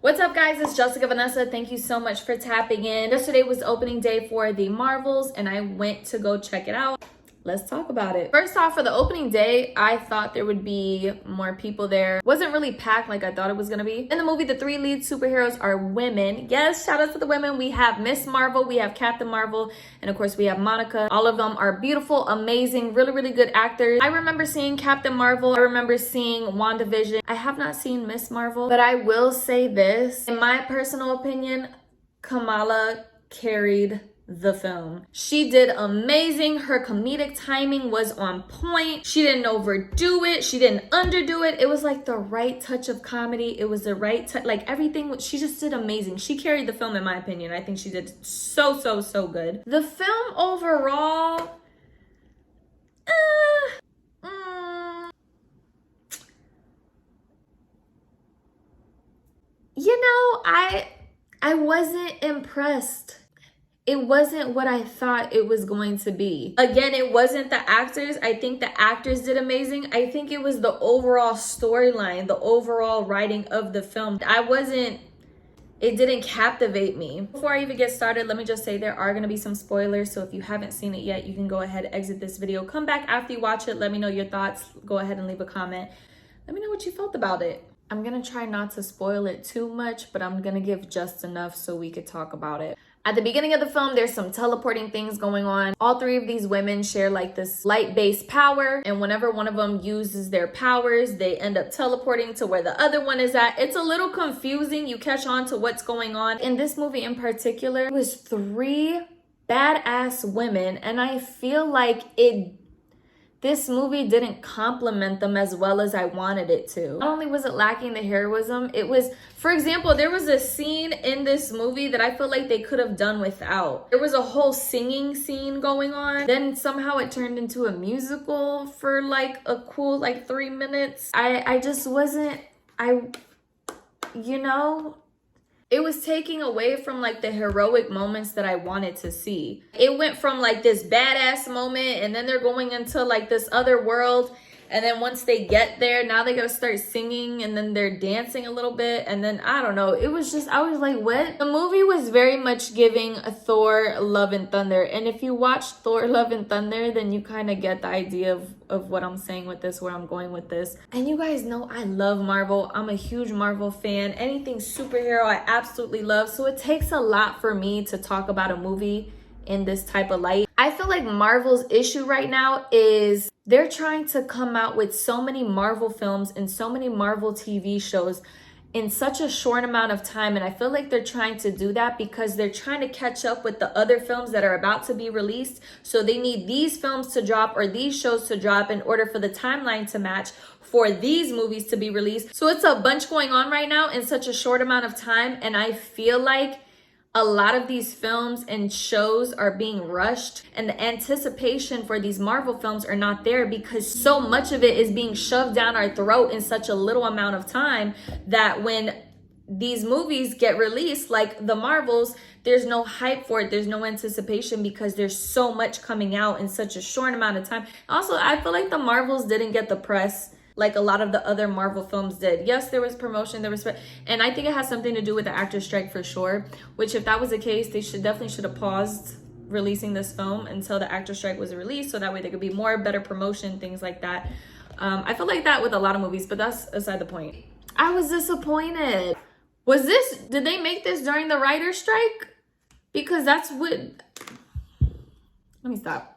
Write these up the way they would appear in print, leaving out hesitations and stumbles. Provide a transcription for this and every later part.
What's up, guys? It's Jessica Vanessa. Thank you so much for tapping in. Yesterday was opening day for the Marvels and I went to go check it out. Let's talk about it. First off, for the opening day, I thought there would be more people there. Wasn't really packed like I thought it was gonna be. In the movie, the three lead superheroes are women. Yes, shout out to the women. We have Miss Marvel, we have Captain Marvel, and of course we have Monica. All of them are beautiful, amazing, really, really good actors. I remember seeing Captain Marvel. I remember seeing WandaVision. I have not seen Miss Marvel, but I will say this. In my personal opinion, Kamala carried the film. She did amazing. Her comedic timing was on point. She didn't overdo it. She didn't underdo it. It was like the right touch of comedy. It was the right touch, like everything. She just did amazing. She carried the film in my opinion. I think she did so good. The film overall, you know, I wasn't impressed. It wasn't what I thought it was going to be. Again, it wasn't the actors. I think the actors did amazing. I think it was the overall storyline, the overall writing of the film. It didn't captivate me. Before I even get started, let me just say there are gonna be some spoilers. So if you haven't seen it yet, you can go ahead, exit this video, come back after you watch it. Let me know your thoughts. Go ahead and leave a comment. Let me know what you felt about it. I'm gonna try not to spoil it too much, but I'm gonna give just enough so we could talk about it. At the beginning of the film, there's some teleporting things going on. All three of these women share like this light-based power, and whenever one of them uses their powers, they end up teleporting to where the other one is at. It's a little confusing. You catch on to what's going on. In this movie in particular, it was three badass women, and I feel like this movie didn't compliment them as well as I wanted it to. Not only was it lacking the heroism, it was, for example, there was a scene in this movie that I feel like they could have done without. There was a whole singing scene going on. Then somehow it turned into a musical for like a cool 3 minutes. I just wasn't, it was taking away from like the heroic moments that I wanted to see. It went from like this badass moment and then they're going into like this other world. And then once they get there, now they gotta start singing and then they're dancing a little bit. And then I don't know, it was just, I was like, what? The movie was very much giving a Thor Love and Thunder. And if you watch Thor Love and Thunder, then you kind of get the idea of what I'm saying with this, where I'm going with this. And you guys know I love Marvel. I'm a huge Marvel fan. Anything superhero I absolutely love. So it takes a lot for me to talk about a movie in this type of light. I feel like Marvel's issue right now is they're trying to come out with so many Marvel films and so many Marvel TV shows in such a short amount of time. And I feel like they're trying to do that because they're trying to catch up with the other films that are about to be released. So they need these films to drop or these shows to drop in order for the timeline to match for these movies to be released. So it's a bunch going on right now in such a short amount of time. And I feel like a lot of these films and shows are being rushed and the anticipation for these Marvel films are not there because so much of it is being shoved down our throat in such a little amount of time that when these movies get released, like the Marvels, there's no hype for it. There's no anticipation because there's so much coming out in such a short amount of time. Also, I feel like the Marvels didn't get the press like a lot of the other Marvel films did. Yes, there was promotion, and I think it has something to do with the actor strike for sure, which if that was the case, they definitely should have paused releasing this film until the actor strike was released so that way there could be more better promotion, things like that. I feel like that with a lot of movies, but that's aside the point. I was disappointed. Did they make this during the writer's strike? Because that's what, let me stop.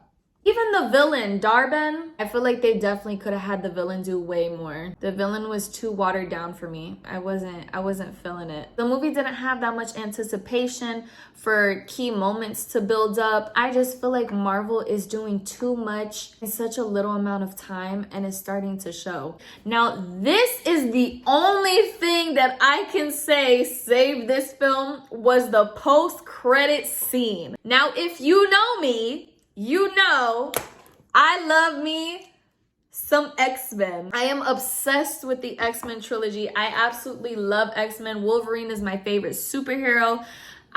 Even the villain, Darben, I feel like they definitely could have had the villain do way more. The villain was too watered down for me. I wasn't feeling it. The movie didn't have that much anticipation for key moments to build up. I just feel like Marvel is doing too much in such a little amount of time and it's starting to show. Now, this is the only thing that I can say saved this film was the post-credit scene. Now, if you know me, you know, I love me some X-Men. I am obsessed with the X-Men trilogy. I absolutely love X-Men. Wolverine is my favorite superhero.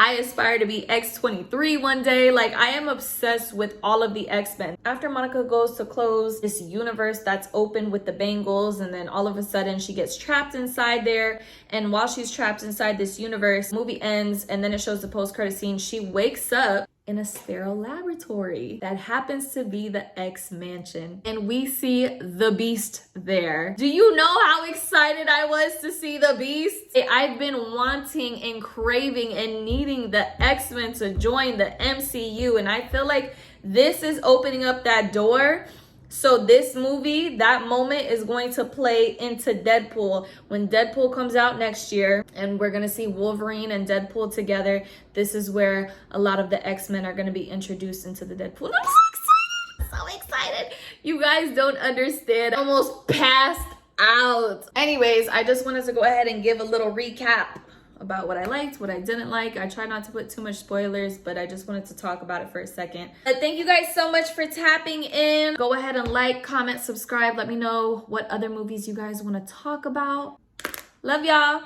I aspire to be X-23 one day. Like, I am obsessed with all of the X-Men. After Monica goes to close this universe that's open with the Bengals, and then all of a sudden she gets trapped inside there. And while she's trapped inside this universe, the movie ends, and then it shows the post-credit scene. She wakes up in a sterile laboratory that happens to be the X Mansion. And we see the Beast there. Do you know how excited I was to see the Beast? I've been wanting and craving and needing the X-Men to join the MCU, and I feel like this is opening up that door. So this movie, that moment is going to play into Deadpool. When Deadpool comes out next year and we're going to see Wolverine and Deadpool together, this is where a lot of the X-Men are going to be introduced into the Deadpool. I'm so excited. So excited. You guys don't understand. I almost passed out. Anyways, I just wanted to go ahead and give a little recap about what I liked, what I didn't like. I try not to put too much spoilers, but I just wanted to talk about it for a second. But thank you guys so much for tapping in. Go ahead and like, comment, subscribe. Let me know what other movies you guys want to talk about. Love y'all.